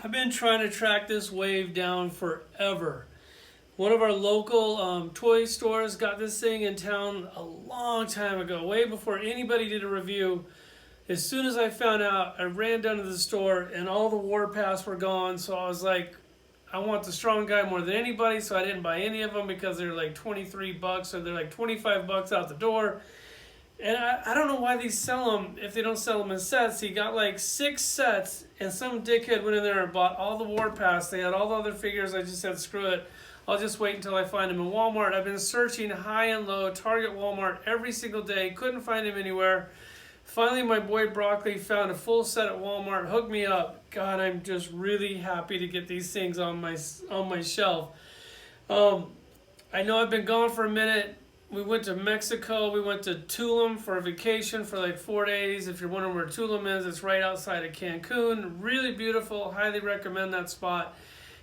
I've been trying to track this wave down forever. One of our local toy stores got this thing in town a long time ago, way before anybody did a review. As soon as I found out, I ran down to the store and all the Warpaths were gone. So I was like, I want the Strong Guy more than anybody, so I didn't buy any of them because they're like 23 bucks or they're like 25 bucks out the door. And I don't know why they sell them if they don't sell them in sets. He got like 6 sets, and some dickhead went in there and bought all the Warpaths. They had all the other figures. I just said, screw it. I'll just wait until I find them in Walmart. I've been searching high and low, Target, Walmart, every single day. Couldn't find him anywhere. Finally, my boy Broccoli found a full set at Walmart, hooked me up. God, I'm just really happy to get these things on my shelf. I know I've been gone for a minute. We went to Mexico. We went to Tulum for a vacation for like 4 days. If you're wondering where Tulum is, it's right outside of Cancun. Really beautiful. Highly recommend that spot.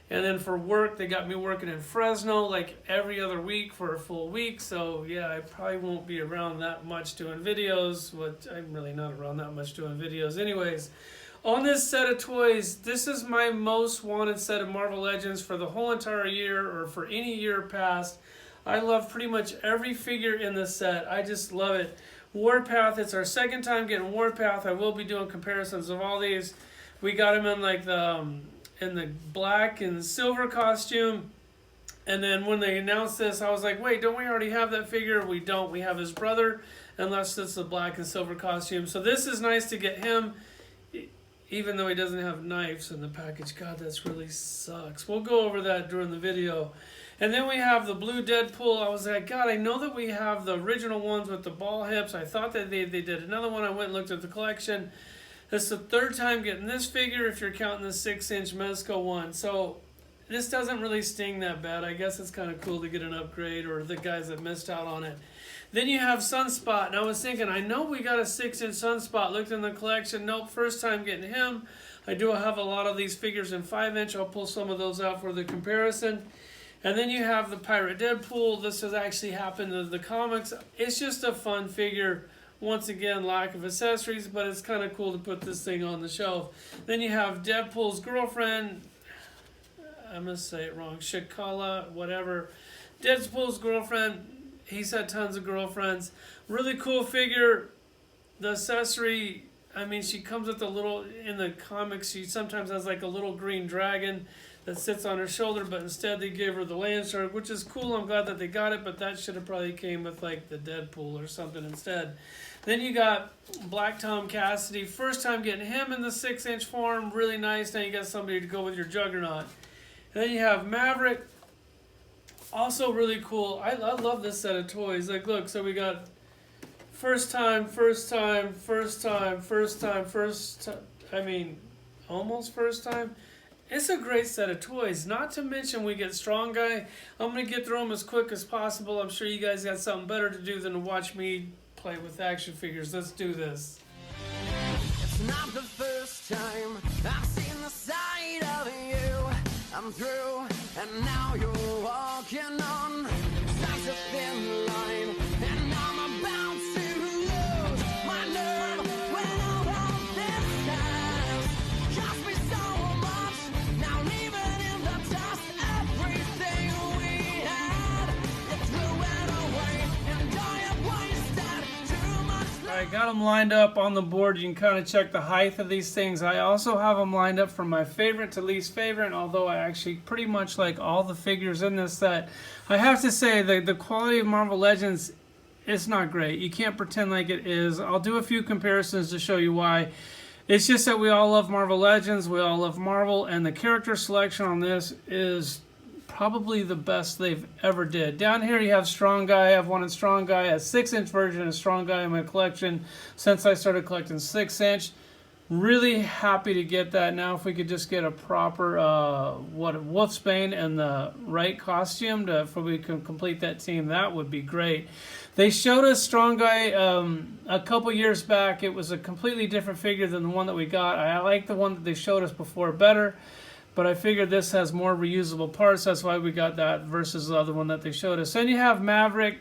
And then for work, they got me working in Fresno like every other week for a full week. So yeah, I probably won't be around that much doing videos. But I'm really not around that much doing videos anyways. On this set of toys, this is my most wanted set of Marvel Legends for the whole entire year or for any year past. I love pretty much every figure in this set. I just love it. Warpath, it's our second time getting Warpath. I will be doing comparisons of all these. We got him in like in the black and silver costume. And then when they announced this, I was like, wait, don't we already have that figure? We don't. We have his brother, unless it's the black and silver costume. So this is nice to get him, even though he doesn't have knives in the package. God, that's really sucks. We'll go over that during the video. And then we have the blue Deadpool. I was like, God, I know that we have the original ones with the ball hips. I thought that they did another one. I went and looked at the collection. It's the third time getting this figure if you're counting the 6-inch Mezco one. So this doesn't really sting that bad. I guess it's kind of cool to get an upgrade, or the guys that missed out on it. Then you have Sunspot. And I was thinking, I know we got a 6-inch Sunspot. Looked in the collection. Nope, first time getting him. I do have a lot of these figures in 5-inch. I'll pull some of those out for the comparison. And then you have the Pirate Deadpool. This has actually happened in the comics. It's just a fun figure. Once again, lack of accessories, but it's kind of cool to put this thing on the shelf. Then you have Deadpool's girlfriend. I'm going to say it wrong. Shikla, whatever. Deadpool's girlfriend. He's had tons of girlfriends. Really cool figure. The accessory, I mean, she comes with a little, in the comics, she sometimes has like a little green dragon that sits on her shoulder, but instead they gave her the land shark, which is cool. I'm glad that they got it, but that should have probably came with like the Deadpool or something instead. Then you got Black Tom Cassidy. First time getting him in the 6-inch form. Really nice. Now you got somebody to go with your Juggernaut. And then you have Maverick. Also really cool. I love this set of toys. Like, look, so we got first time, I mean, almost first time. It's a great set of toys. Not to mention we get Strong Guy. I'm going to get through them as quick as possible. I'm sure you guys got something better to do than to watch me play with action figures. Let's do this. It's not the first time I've seen the side of you. I'm through, and now you're walking on such a thin line, and I'm about to lose my nerve when all of this has cost me so much. Now leaving in the dust everything we had, you threw it away, and I have wasted too much. I got them lined up on the board. You can kind of check the height of these things. I also have them lined up from my favorite to least favorite, although I actually pretty much like all the figures in this set. I have to say the quality of Marvel Legends is not great. You can't pretend like it is. I'll do a few comparisons to show you why. It's just that we all love Marvel Legends, we all love Marvel, and the character selection on this is probably the best they've ever did. Down here you have Strong Guy. I've wanted Strong Guy, a 6-inch version of Strong Guy in my collection since I started collecting 6-inch. Really happy to get that. Now if we could just get a proper Wolfsbane and the right costume if we can complete that team, that would be great. They showed us Strong Guy a couple years back. It was a completely different figure than the one that we got. I like the one that they showed us before better. But I figured this has more reusable parts. That's why we got that versus the other one that they showed us. Then you have Maverick.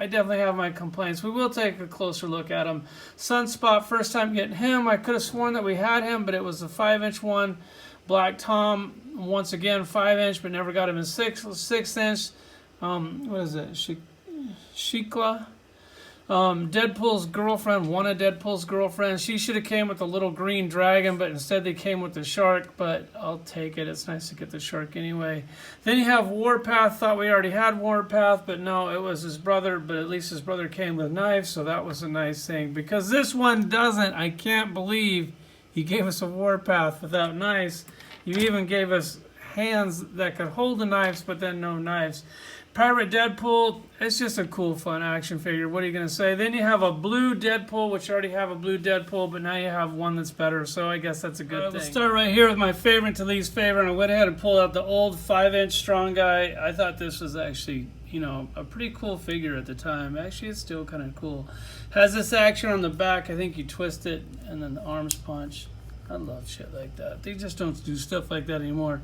I definitely have my complaints. We will take a closer look at him. Sunspot, first time getting him. I could have sworn that we had him, but it was the 5-inch one. Black Tom, once again 5-inch, but never got him in 6-inch. What is it? Shikla. Deadpool's girlfriend, one of Deadpool's girlfriends. She should have came with the little green dragon, but instead they came with the shark. But I'll take it. It's nice to get the shark anyway. Then you have Warpath. Thought we already had Warpath, but no, it was his brother. But at least his brother came with knives, so that was a nice thing. Because this one doesn't. I can't believe he gave us a Warpath without knives. You even gave us hands that could hold the knives, but then no knives. Pirate Deadpool, it's just a cool, fun action figure. What are you going to say? Then you have a blue Deadpool, which you already have a blue Deadpool, but now you have one that's better, so I guess that's a good thing. We'll start right here with my favorite to least favorite. I went ahead and pulled out the old 5-inch Strong Guy. I thought this was actually, you know, a pretty cool figure at the time. Actually, it's still kind of cool. Has this action on the back. I think you twist it, and then the arms punch. I love shit like that. They just don't do stuff like that anymore.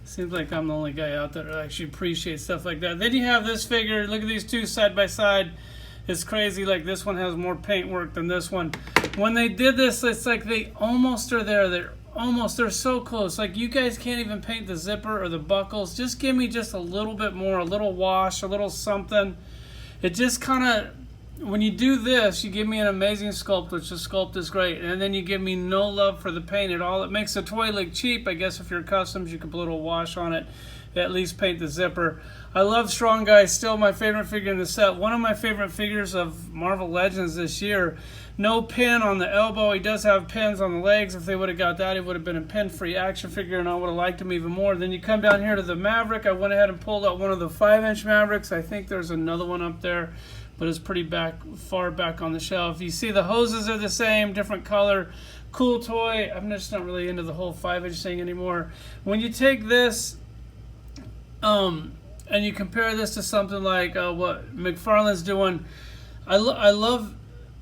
Seems like I'm the only guy out there that actually appreciates stuff like that. Then you have this figure. Look at these two side by side. It's crazy. Like this one has more paint work than this one. When they did this, it's like they almost are there. They're so close. Like you guys can't even paint the zipper or the buckles. Just give me just a little bit more, a little wash, a little something. It just kind of, when you do this, you give me an amazing sculpt, which the sculpt is great, and then you give me no love for the paint at all. It makes the toy look cheap. I guess if you're customs, you can put a little wash on it, at least paint the zipper. I love Strong Guy, still my favorite figure in the set. One of my favorite figures of Marvel Legends this year. No pin on the elbow. He does have pins on the legs. If they would have got that, it would have been a pin-free action figure, and I would have liked him even more. Then you come down here to the Maverick. I went ahead and pulled out one of the 5-inch Mavericks. I think there's another one up there, but it's pretty far back on the shelf. You see the hoses are the same, different color. Cool toy. I'm just not really into the whole 5-inch thing anymore. When you take this and you compare this to something like what McFarlane's doing, I love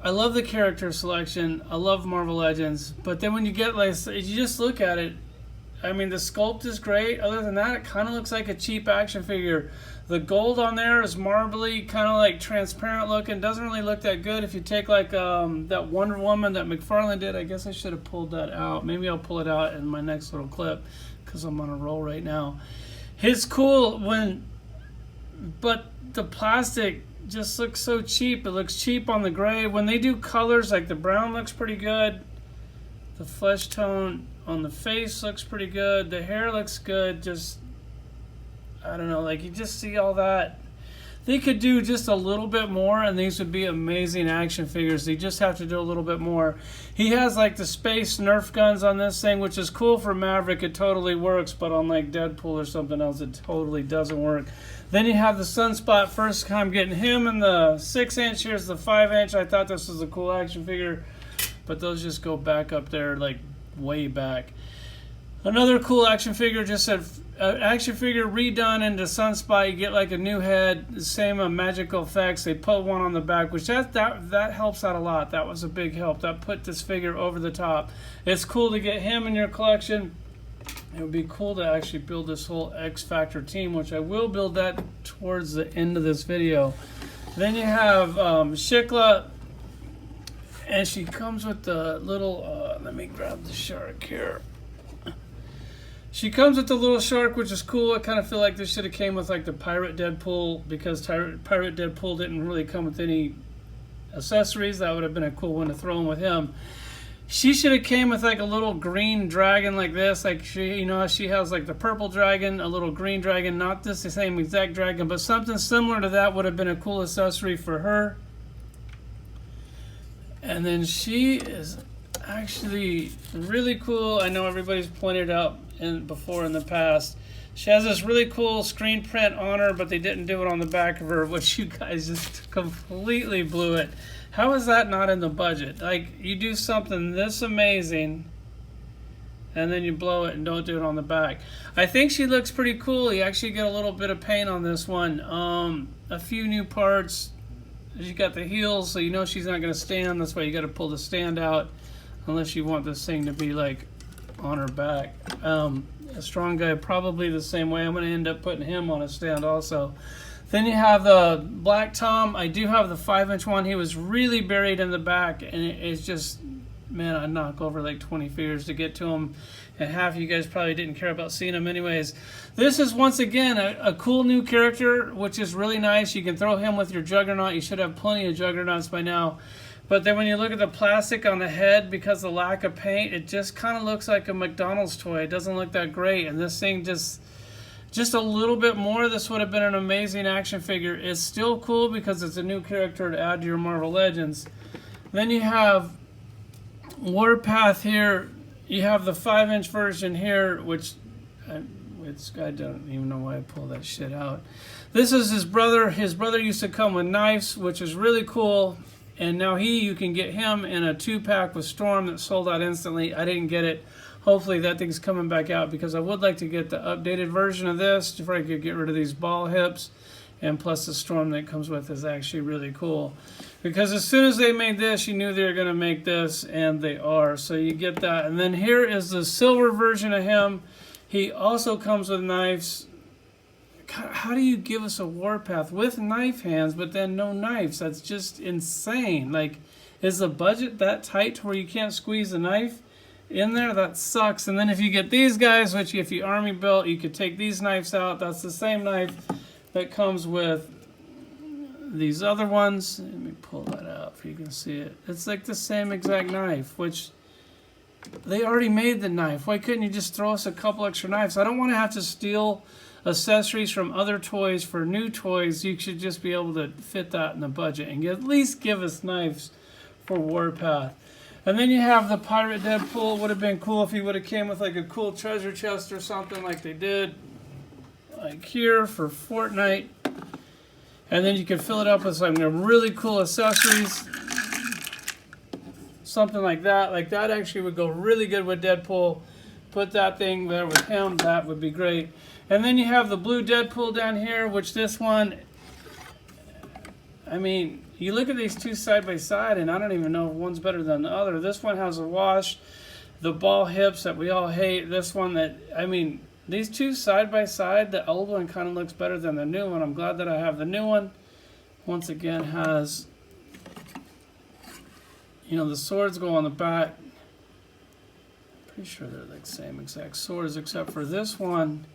the character selection. I love Marvel Legends. But then when you get like, you just look at it, I mean, the sculpt is great. Other than that, it kind of looks like a cheap action figure. The gold on there is marbly, kind of like transparent looking. Doesn't really look that good. If you take like that Wonder Woman that McFarlane did, I guess I should have pulled that out. Maybe I'll pull it out in my next little clip because I'm on a roll right now. It's cool but the plastic just looks so cheap. It looks cheap on the gray. When they do colors, like the brown looks pretty good. The flesh tone on the face looks pretty good. The hair looks good. Just, I don't know, like you just see all that. They could do just a little bit more and these would be amazing action figures. They just have to do a little bit more. He has like the space Nerf guns on this thing, which is cool for Maverick. It totally works, but on like Deadpool or something else, it totally doesn't work. Then you have the Sunspot. First time getting him in the 6-inch. Here's the 5-inch. I thought this was a cool action figure, but those just go back up there like way back. Another cool action figure, just an action figure redone into Sunspot. You get like a new head, the same magical effects. They put one on the back, which that helps out a lot. That was a big help. That put this figure over the top. It's cool to get him in your collection. It would be cool to actually build this whole X Factor team, which I will build that towards the end of this video. Then you have Shikla, and she comes with the little, let me grab the shark here. She comes with the little shark, which is cool. I kind of feel like this should have came with like the Pirate Deadpool, because Pirate Deadpool didn't really come with any accessories. That would have been a cool one to throw in with him. She should have came with like a little green dragon like this. Like she, you know, she has like the purple dragon, a little green dragon, not this the same exact dragon, but something similar to that would have been a cool accessory for her. And then she is actually really cool. I know everybody's pointed out before in the past. She has this really cool screen print on her, but they didn't do it on the back of her, which you guys just completely blew it. How is that not in the budget? Like, you do something this amazing, and then you blow it and don't do it on the back. I think she looks pretty cool. You actually get a little bit of paint on this one. A few new parts. You got the heels, so you know she's not going to stand. That's why you got to pull the stand out, unless you want this thing to be like on her back. A Strong Guy, probably the same way. I'm going to end up putting him on a stand also. Then you have the Black Tom. I do have the 5-inch one. He was really buried in the back, and it's just, man, I'd knock over like 20 figures to get to him, and half of you guys probably didn't care about seeing him anyways. This is, once again, a cool new character, which is really nice. You can throw him with your Juggernaut. You should have plenty of Juggernauts by now. But then when you look at the plastic on the head, because of the lack of paint, it just kind of looks like a McDonald's toy. It doesn't look that great, and this thing just a little bit more, this would have been an amazing action figure. It's still cool because it's a new character to add to your Marvel Legends. Then you have Warpath here. You have the 5-inch version here, which I don't even know why I pulled that shit out. This is his brother. His brother used to come with knives, which is really cool. And now you can get him in a 2-pack with Storm that sold out instantly. I didn't get it. Hopefully that thing's coming back out because I would like to get the updated version of this before I could get rid of these ball hips. And plus the Storm that comes with is actually really cool. Because as soon as they made this, you knew they were going to make this, and they are. So you get that. And then here is the silver version of him. He also comes with knives. God, how do you give us a Warpath with knife hands, but then no knives? That's just insane. Like, is the budget that tight to where you can't squeeze a knife in there? That sucks. And then if you get these guys, which if you army built, you could take these knives out. That's the same knife that comes with these other ones. Let me pull that out so you can see it. It's like the same exact knife, which they already made the knife. Why couldn't you just throw us a couple extra knives? I don't want to have to steal accessories from other toys for new toys. You should just be able to fit that in the budget and at least give us knives for Warpath. And then you have the Pirate Deadpool. Would have been cool if he would have came with like a cool treasure chest or something like they did like here for Fortnite. And then you can fill it up with some really cool accessories. Something like that. Like that actually would go really good with Deadpool. Put that thing there with him. That would be great. And then you have the blue Deadpool down here, which this one, I mean, you look at these two side by side, and I don't even know if one's better than the other. This one has a wash, the ball hips that we all hate. This one that, I mean, these two side by side, the old one kind of looks better than the new one. I'm glad that I have the new one. Once again, has, you know, the swords go on the back. Pretty sure they're like same exact swords, except for this one,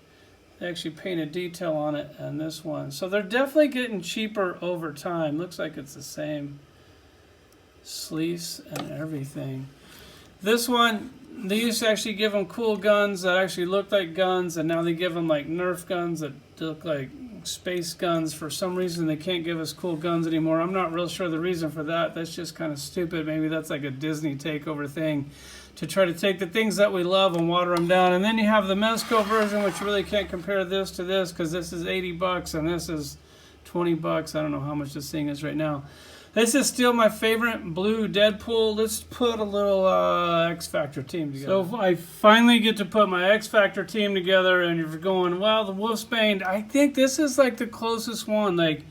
they actually painted detail on it, and this one. So they're definitely getting cheaper over time. Looks like it's the same sleeves and everything. This one, they used to actually give them cool guns that actually looked like guns, and now they give them like Nerf guns that look like space guns. For some reason, they can't give us cool guns anymore. I'm not real sure the reason for that. That's just kind of stupid. Maybe that's like a Disney takeover thing to try to take the things that we love and water them down. And then you have the Mezco version, which really can't compare this to this because this is $80 and this is $20. I don't know how much this thing is right now. This is still my favorite blue Deadpool. Let's put a little X Factor team together. So I finally get to put my X Factor team together, and you're going, well, the Wolfsbane, I think this is like the closest one. Like,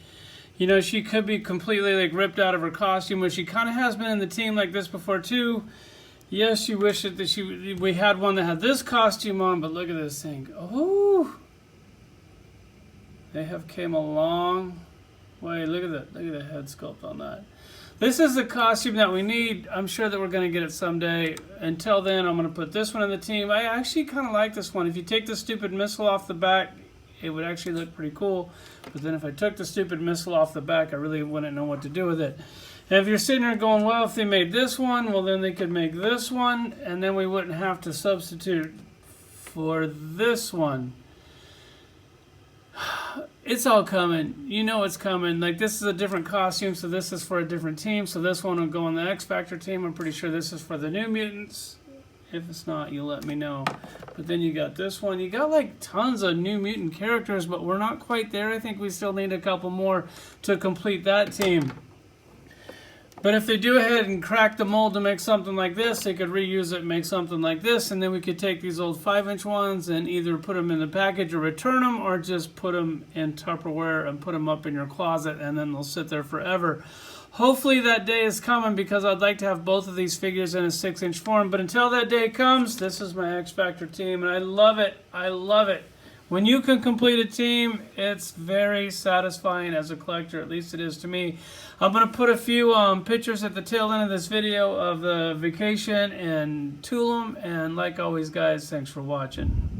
you know, she could be completely like ripped out of her costume, but she kind of has been in the team like this before too. Yes, you wish that we had one that had this costume on, but look at this thing. Oh, they have came a long way. Look at that. Look at the head sculpt on that. This is the costume that we need. I'm sure that we're going to get it someday. Until then, I'm going to put this one in the team. I actually kind of like this one. If you take the stupid missile off the back, it would actually look pretty cool. But then if I took the stupid missile off the back, I really wouldn't know what to do with it. And if you're sitting there going, well, if they made this one, well, then they could make this one, and then we wouldn't have to substitute for this one. It's all coming. You know it's coming. Like, this is a different costume, so this is for a different team. So this one will go on the X Factor team. I'm pretty sure this is for the New Mutants. If it's not, you let me know. But then you got this one. You got like tons of New Mutant characters, but we're not quite there. I think we still need a couple more to complete that team. But if they do ahead and crack the mold to make something like this, they could reuse it and make something like this, and then we could take these old 5-inch ones and either put them in the package or return them, or just put them in Tupperware and put them up in your closet, and then they'll sit there forever. Hopefully that day is coming, because I'd like to have both of these figures in a 6-inch form. But until that day comes, this is my X Factor team, and I love it. I love it. When you can complete a team, it's very satisfying as a collector. At least it is to me. I'm going to put a few pictures at the tail end of this video of the vacation in Tulum. And like always, guys, thanks for watching.